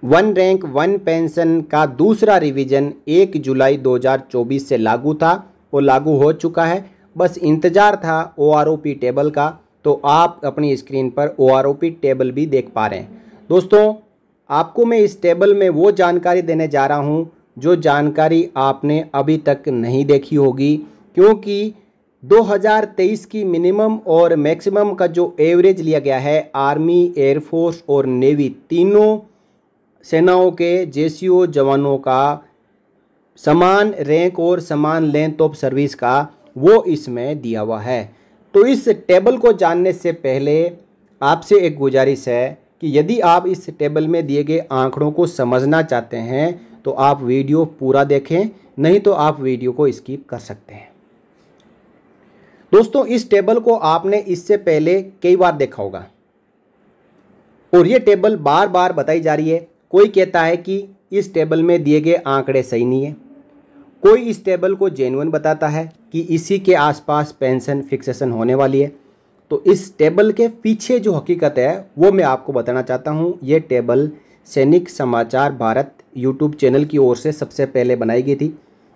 One rank one pension का दूसरा revision 1 जुलाई 2024 से लागू था और लागू हो चुका है। बस इंतज़ार था OROP टेबल का, तो आप अपनी स्क्रीन पर OROP टेबल भी देख पा रहे हैं। दोस्तों, आपको मैं इस टेबल में वो जानकारी देने जा रहा हूँ जो जानकारी आपने अभी तक नहीं देखी होगी, क्योंकि 2023 की मिनिमम और मैक्सिमम का जो एवरेज लिया गया है आर्मी, एयरफोर्स और नेवी तीनों सेनाओं के JCO जवानों का समान रैंक और समान लेंथ ऑफ सर्विस का, वो इसमें दिया हुआ है। तो इस टेबल को जानने से पहले आपसे एक गुजारिश है कि यदि आप इस टेबल में दिए गए आंकड़ों को समझना चाहते हैं तो आप वीडियो पूरा देखें, नहीं तो आप वीडियो को स्किप कर सकते हैं। दोस्तों, इस टेबल को आपने इससे पहले कई बार देखा होगा और ये टेबल बार बार बताई जा रही है। कोई कहता है कि इस टेबल में दिए गए आंकड़े सही नहीं है, कोई इस टेबल को जेन्युइन बताता है कि इसी के आसपास पेंशन फिक्सेशन होने वाली है। तो इस टेबल के पीछे जो हकीकत है वो मैं आपको बताना चाहता हूँ। ये टेबल सैनिक समाचार भारत यूट्यूब चैनल की ओर से सबसे पहले बनाई गई थी।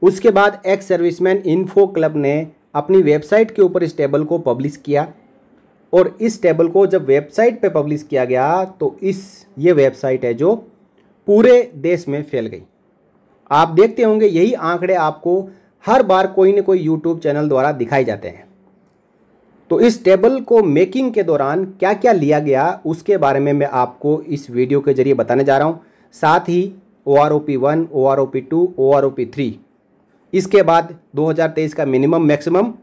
उसके बाद एक्स सर्विसमैन इन्फो क्लब ने अपनी वेबसाइट के ऊपर इस टेबल को पब्लिश किया और इस टेबल को जब वेबसाइट पे पब्लिश किया गया तो ये वेबसाइट है जो पूरे देश में फैल गई। आप देखते होंगे यही आंकड़े आपको हर बार कोई न कोई यूट्यूब चैनल द्वारा दिखाए जाते हैं। तो इस टेबल को मेकिंग के दौरान क्या क्या लिया गया उसके बारे में मैं आपको इस वीडियो के जरिए बताने जा रहा हूँ। साथ ही OROP 1, OROP 2, OROP 3, इसके बाद 2023 का मिनिमम मैक्सिमम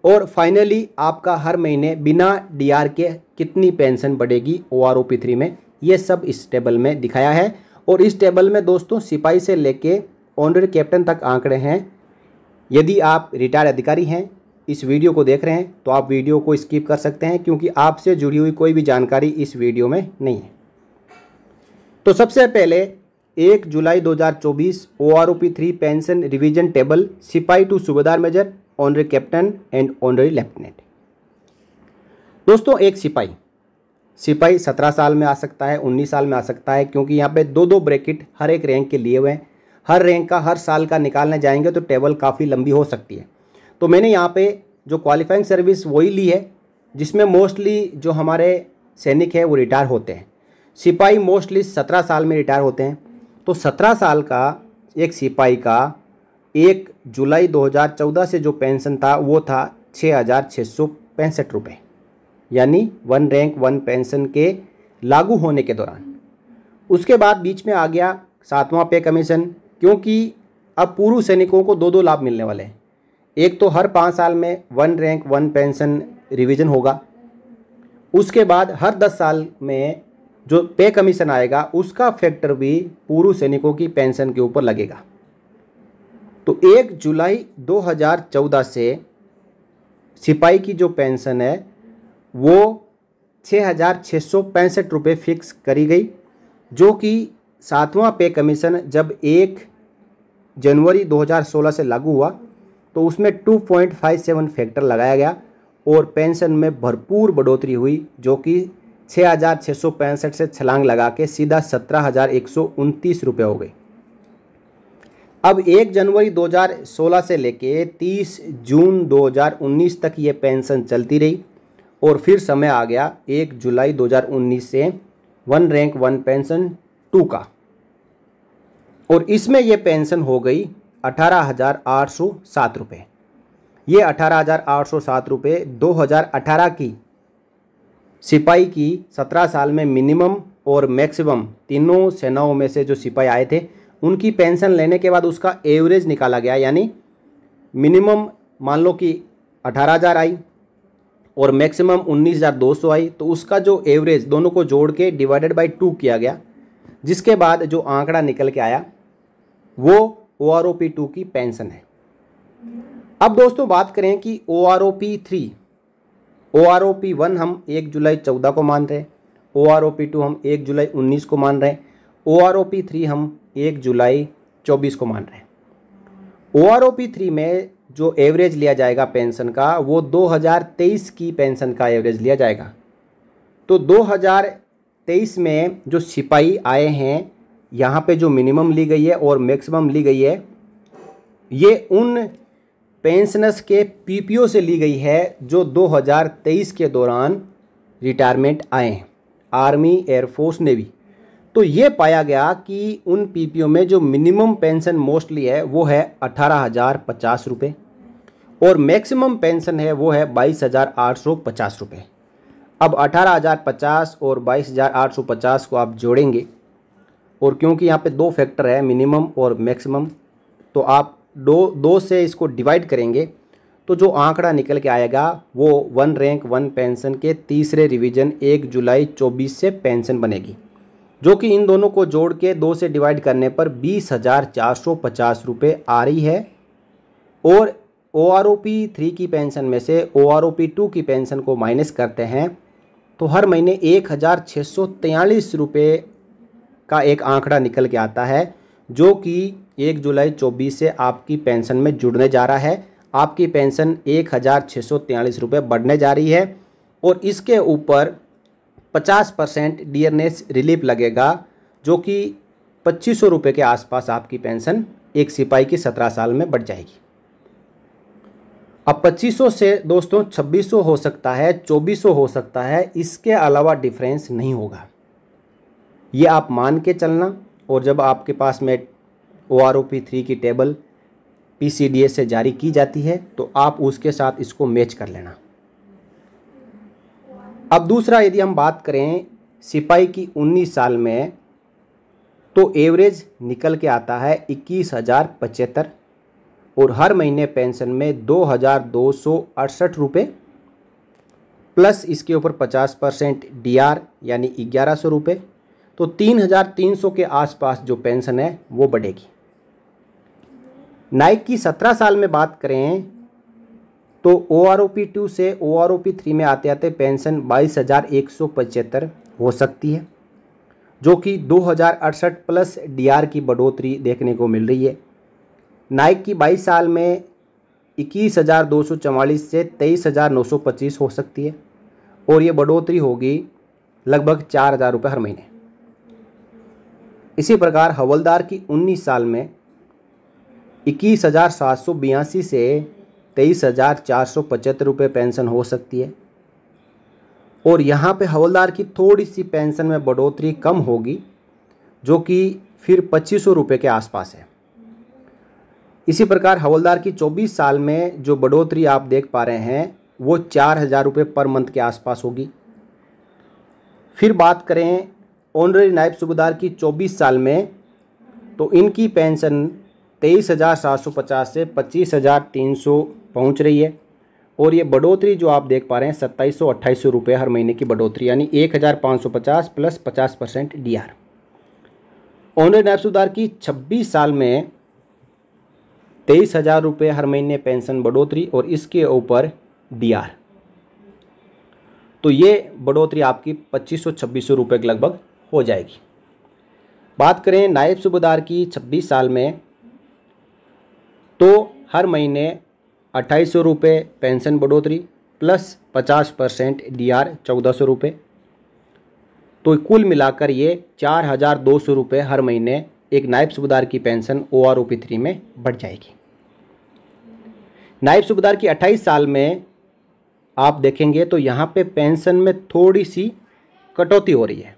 और फाइनली आपका हर महीने बिना DR के कितनी पेंशन बढ़ेगी OROP 3 में, ये सब इस टेबल में दिखाया है। और इस टेबल में दोस्तों सिपाही से लेके ऑनरेरी कैप्टन तक आंकड़े हैं। यदि आप रिटायर्ड अधिकारी हैं, इस वीडियो को देख रहे हैं, तो आप वीडियो को स्किप कर सकते हैं क्योंकि आपसे जुड़ी हुई कोई भी जानकारी इस वीडियो में नहीं है। तो सबसे पहले 1 जुलाई 2024 OROP 3 पेंशन रिवीजन टेबल, सिपाही to subedar major, honorary captain and honorary lieutenant. दोस्तों, एक सिपाही 17 साल में आ सकता है, 19 साल में आ सकता है, क्योंकि यहाँ पे दो ब्रैकेट हर एक रैंक के लिए हुए हैं। हर रैंक का हर साल का निकालने जाएंगे तो टेबल काफ़ी लंबी हो सकती है। तो मैंने यहाँ पे जो क्वालिफाइंग सर्विस वही ली है जिसमें मोस्टली जो हमारे सैनिक है वो रिटायर होते हैं। सिपाही मोस्टली 17 साल में रिटायर होते हैं। तो 17 साल का एक सिपाही का 1 जुलाई 2014 से जो पेंशन था वो था 6,665 रुपये, यानी वन रैंक वन पेंशन के लागू होने के दौरान। उसके बाद बीच में आ गया 7वां पे कमीशन, क्योंकि अब पूर्व सैनिकों को दो लाभ मिलने वाले हैं। एक तो हर 5 साल में one rank one pension revision होगा, उसके बाद हर 10 साल में जो पे कमीशन आएगा उसका फैक्टर भी पूर्व सैनिकों की पेंशन के ऊपर लगेगा। तो 1 जुलाई 2014 से सिपाही की जो पेंशन है वो 6,665 रुपये फिक्स करी गई, जो कि 7वां पे कमीशन जब 1 जनवरी 2016 से लागू हुआ तो उसमें 2.57 फैक्टर लगाया गया और पेंशन में भरपूर बढ़ोतरी हुई, जो कि 6,665 से छलांग लगा के सीधा 17,129 रुपये हो गई। अब 1 जनवरी 2016 से लेके 30 जून 2019 तक ये पेंशन चलती रही और फिर समय आ गया 1 जुलाई 2019 से वन रैंक वन पेंशन 2 का, और इसमें ये पेंशन हो गई 18,807 रुपये। ये 18,807 रुपये 2018 की सिपाही की 17 साल में मिनिमम और मैक्सिमम तीनों सेनाओं में से जो सिपाही आए थे उनकी पेंशन लेने के बाद उसका एवरेज निकाला गया, यानी मिनिमम मान लो कि 18,000 आई और मैक्सिमम 19,200 आई, तो उसका जो एवरेज दोनों को जोड़ के डिवाइडेड बाय 2 किया गया, जिसके बाद जो आंकड़ा निकल के आया वो OROP 2 की पेंशन है। अब दोस्तों बात करें कि OROP 3, OROP 1 हम 1 जुलाई 14 को मान रहे हैं, OROP 2 हम 1 जुलाई 19 को मान रहे हैं, OROP 3 हम 1 जुलाई 24 को मान रहे हैं। OROP 3 में जो एवरेज लिया जाएगा पेंशन का वो 2023 की पेंशन का एवरेज लिया जाएगा। तो 2023 में जो सिपाही आए हैं यहाँ पे जो मिनिमम ली गई है और मैक्सिमम ली गई है, ये उन पेंशनर्स के पीपीओ से ली गई है जो 2023 के दौरान रिटायरमेंट आए हैं, आर्मी, एयरफोर्स, नेवी। तो ये पाया गया कि उन पीपीओ में जो मिनिमम पेंशन मोस्टली है वो है 18,050 रुपये और मैक्सिमम पेंशन है वो है 22,850 रुपये। अब 18,050 और 22,850 को आप जोड़ेंगे, और क्योंकि यहाँ पे दो फैक्टर है, मिनिमम और मैक्सिमम, तो आप दो से इसको डिवाइड करेंगे तो जो आंकड़ा निकल के आएगा वो 1 रैंक 1 पेंशन के तीसरे रिवीजन 1 जुलाई 24 से पेंशन बनेगी, जो कि इन दोनों को जोड़ के 2 से डिवाइड करने पर 20,450 रुपये आ रही है। और OROP 3 की पेंशन में से OROP 2 की पेंशन को माइनस करते हैं तो हर महीने 1,643 रुपये का एक आंकड़ा निकल के आता है, जो कि 1 जुलाई 24 से आपकी पेंशन में जुड़ने जा रहा है। आपकी पेंशन 1,643 रुपये बढ़ने जा रही है और इसके ऊपर 50% डियरनेस रिलीफ लगेगा, जो कि 2,500 रुपये के आसपास आपकी पेंशन एक सिपाही की 17 साल में बढ़ जाएगी। अब 2,500 से दोस्तों 2,600 हो सकता है, 2,400 हो सकता है, इसके अलावा डिफरेंस नहीं होगा, ये आप मान के चलना। और जब आपके पास में OROP 3 की टेबल PCDS से जारी की जाती है तो आप उसके साथ इसको मैच कर लेना। अब दूसरा, यदि हम बात करें सिपाही की 19 साल में, तो एवरेज निकल के आता है 21,075 और हर महीने पेंशन में 2,268 रुपये प्लस इसके ऊपर 50% DR यानी 1,100 रुपये, तो 3,300 के आसपास जो पेंशन है वो बढ़ेगी। नाइक की 17 साल में बात करें तो OROP 2 से OROP 3 में आते आते पेंशन 22,175 हो सकती है, जो कि 2,068 प्लस DR की बढ़ोतरी देखने को मिल रही है। नाइक की 22 साल में 21,244 से 23,925 हो सकती है और ये बढ़ोतरी होगी लगभग 4,000 रुपये हर महीने। इसी प्रकार हवलदार की 19 साल में 21,782 से 23,475 रुपये पेंशन हो सकती है और यहाँ पे हवलदार की थोड़ी सी पेंशन में बढ़ोतरी कम होगी, जो कि फिर 2,500 रुपये के आसपास है। इसी प्रकार हवलदार की 24 साल में जो बढ़ोतरी आप देख पा रहे हैं वो 4,000 रुपये पर मंथ के आसपास होगी। फिर बात करें ऑनरेरी नायब सूबेदार की 24 साल में, तो इनकी पेंशन 23,750 से 25,300 पहुंच रही है और ये बढ़ोतरी जो आप देख पा रहे हैं 2,700-2,800 रुपये हर महीने की बढ़ोतरी, यानी 1,550 प्लस 50% DR। ऑनरेरी नायब सूबेदार की 26 साल में 23,000 रुपये हर महीने पेंशन बढ़ोतरी और इसके ऊपर DR, तो ये बढ़ोतरी आपकी 2,500-2,600 रुपये के लगभग हो जाएगी। बात करें नायब सूबेदार की 26 साल में, तो हर महीने 2,800 रुपये पेंशन बढ़ोतरी प्लस 50% DR 1,400 रुपये, तो कुल मिलाकर ये 4,200 रुपये हर महीने एक नायब सूबेदार की पेंशन OROP 3 में बढ़ जाएगी। नायब सूबेदार की 28 साल में आप देखेंगे तो यहाँ पे पेंशन में थोड़ी सी कटौती हो रही है,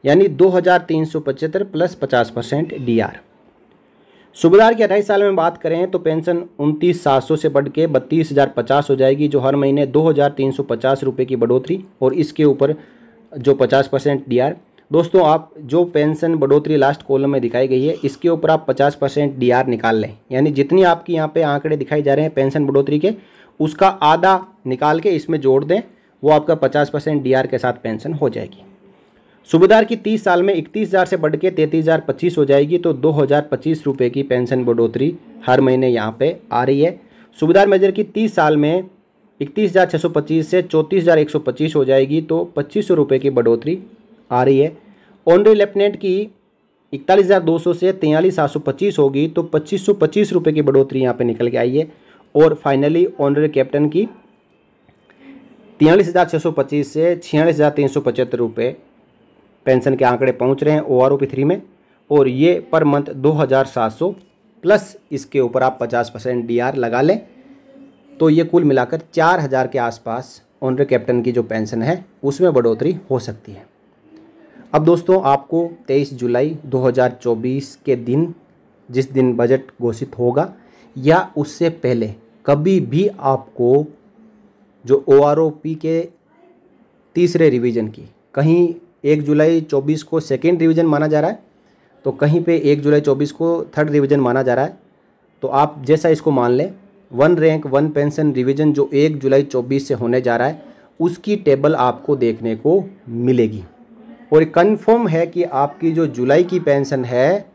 यानी 2,375 प्लस 50% DR। सूबेदार की 28 साल में बात करें तो पेंशन 29,700 से बढ़ के 32,050 हो जाएगी, जो हर महीने 2,350 रुपये की बढ़ोतरी और इसके ऊपर जो 50% DR। दोस्तों, आप जो पेंशन बढ़ोतरी लास्ट कॉलम में दिखाई गई है इसके ऊपर आप 50% DR निकाल लें, यानी जितनी आपकी यहाँ पे आंकड़े दिखाई जा रहे हैं पेंशन बढ़ोतरी के, उसका आधा निकाल के इसमें जोड़ दें, वो आपका 50% DR के साथ पेंशन हो जाएगी। सूबेदार की 30 साल में 31,000 से बढ़ के 33,025 हो जाएगी, तो 2,025 रुपये की पेंशन बढ़ोतरी हर महीने यहाँ पे आ रही है। सूबेदार मेजर की 30 साल में 31,625 से 34,125 हो जाएगी, तो 2,500 रुपये की बढ़ोतरी आ रही है। ऑनरेरी लेफ्टिनेंट की 41,200 से 43,725 होगी, तो 2,525 रुपये की बढ़ोतरी यहाँ पे निकल के आई है। और फाइनली ऑनरेरी कैप्टन की 43,625 से 46,375 रुपये पेंशन के आंकड़े पहुँच रहे हैं OROP 3 में। और ये पर मंथ 2700 प्लस इसके ऊपर आप 50% डीआर लगा लें, तो ये कुल मिलाकर 4000 के आसपास ऑनरेरी कैप्टन की जो पेंशन है उसमें बढ़ोतरी हो सकती है। अब दोस्तों, आपको 23 जुलाई 2024 के दिन, जिस दिन बजट घोषित होगा या उससे पहले कभी भी आपको जो OROP के तीसरे रिवीजन की, कहीं 1 जुलाई 24 को सेकेंड रिवीजन माना जा रहा है, तो कहीं पे 1 जुलाई 24 को थर्ड रिवीजन माना जा रहा है। तो आप जैसा इसको मान लें, 1 रैंक 1 पेंशन रिवीजन जो 1 जुलाई 24 से होने जा रहा है उसकी टेबल आपको देखने को मिलेगी। और कंफर्म है कि आपकी जो जुलाई की पेंशन है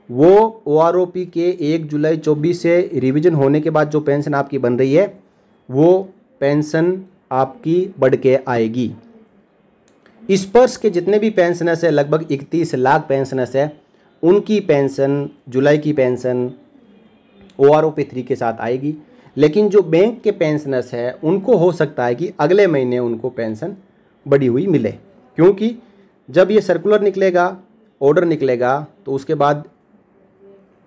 वो OROP के 1 जुलाई 24 से रिवीजन होने के बाद जो पेंशन आपकी बन रही है वो पेंशन आपकी बढ़ के आएगी। इस वर्ष के जितने भी पेंशनर्स है, लगभग 31 लाख पेंशनर्स है, उनकी पेंशन, जुलाई की पेंशन OROP 3 के साथ आएगी। लेकिन जो बैंक के पेंशनर्स है उनको हो सकता है कि अगले महीने उनको पेंशन बढ़ी हुई मिले, क्योंकि जब ये सर्कुलर निकलेगा, ऑर्डर निकलेगा, तो उसके बाद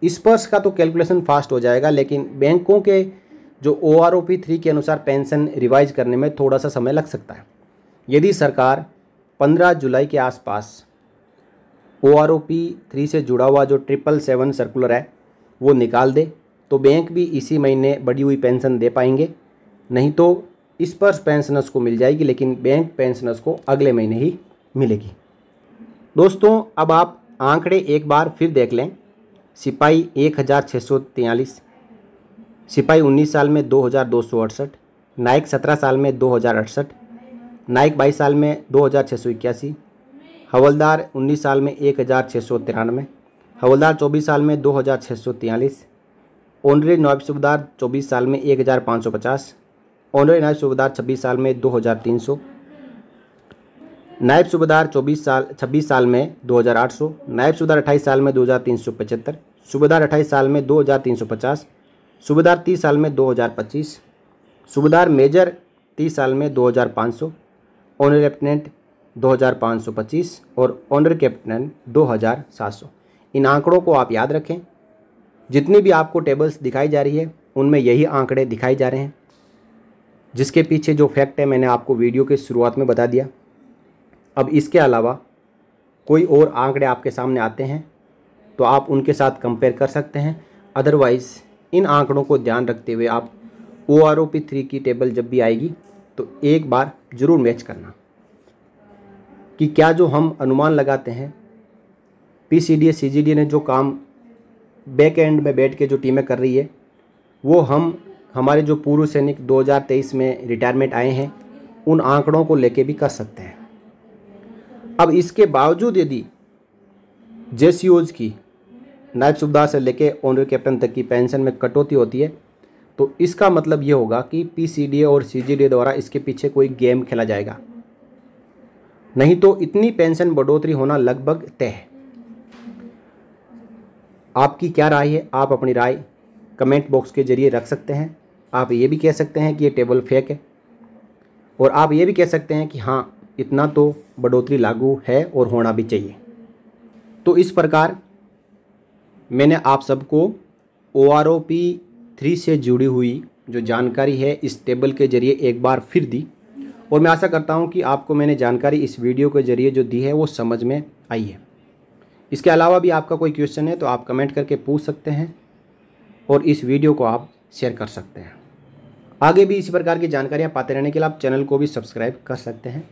इस वर्ष का तो कैलकुलेशन फास्ट हो जाएगा, लेकिन बैंकों के जो OROP 3 के अनुसार पेंशन रिवाइज करने में थोड़ा सा समय लग सकता है। यदि सरकार 15 जुलाई के आसपास OROP 3 से जुड़ा हुआ जो 777 सर्कुलर है वो निकाल दे तो बैंक भी इसी महीने बढ़ी हुई पेंशन दे पाएंगे, नहीं तो इस पर पेंशनर्स को मिल जाएगी, लेकिन बैंक पेंशनर्स को अगले महीने ही मिलेगी। दोस्तों, अब आप आंकड़े एक बार फिर देख लें। सिपाही 1643, सिपाही 19 साल में 2268, नायक 17 साल में 2068, नायक 22 साल में 2681, हवलदार 19 साल में 1693, हवलदार 24 साल में 2643, ऑनरेरी नायब सूबेदार 24 साल में 1550, ऑनरेरी नायब सूबेदार 26 साल में 2300, नायब सूबेदार 26 साल में 2800, नायब सूबेदार 28 साल में 2375, सूबेदार 28 साल में 2350, सूबेदार 30 साल में 2025, सूबेदार मेजर 30 साल में 2500, ऑनरेरी लेफ्टिनेंट 2525 और ऑनरेरी कैप्टन 2700। इन आंकड़ों को आप याद रखें। जितनी भी आपको टेबल्स दिखाई जा रही है उनमें यही आंकड़े दिखाए जा रहे हैं, जिसके पीछे जो फैक्ट है मैंने आपको वीडियो के शुरुआत में बता दिया। अब इसके अलावा कोई और आंकड़े आपके सामने आते हैं तो आप उनके साथ कंपेयर कर सकते हैं। अदरवाइज़ इन आंकड़ों को ध्यान रखते हुए आप OROP 3 की टेबल जब भी आएगी तो एक बार ज़रूर मैच करना कि क्या जो हम अनुमान लगाते हैं, PCDA CGDA ने जो काम बैक एंड में बैठ के जो टीमें कर रही है वो हमारे जो पूर्व सैनिक 2023 में रिटायरमेंट आए हैं उन आंकड़ों को लेके भी कर सकते हैं। अब इसके बावजूद यदि JCOs की नायब सूबेदार से लेके ऑनरेरी कैप्टन तक की पेंशन में कटौती होती है तो इसका मतलब ये होगा कि PCDA और CGDA द्वारा इसके पीछे कोई गेम खेला जाएगा, नहीं तो इतनी पेंशन बढ़ोतरी होना लगभग तय है। आपकी क्या राय है? आप अपनी राय कमेंट बॉक्स के जरिए रख सकते हैं। आप ये भी कह सकते हैं कि ये टेबल फेक है, और आप ये भी कह सकते हैं कि हाँ, इतना तो बढ़ोतरी लागू है और होना भी चाहिए। तो इस प्रकार मैंने आप सबको OROP 3 से जुड़ी हुई जो जानकारी है इस टेबल के जरिए एक बार फिर दी, और मैं आशा करता हूं कि आपको मैंने जानकारी इस वीडियो के जरिए जो दी है वो समझ में आई है। इसके अलावा भी आपका कोई क्वेश्चन है तो आप कमेंट करके पूछ सकते हैं और इस वीडियो को आप शेयर कर सकते हैं। आगे भी इसी प्रकार की जानकारियाँ पाते रहने के लिए आप चैनल को भी सब्सक्राइब कर सकते हैं।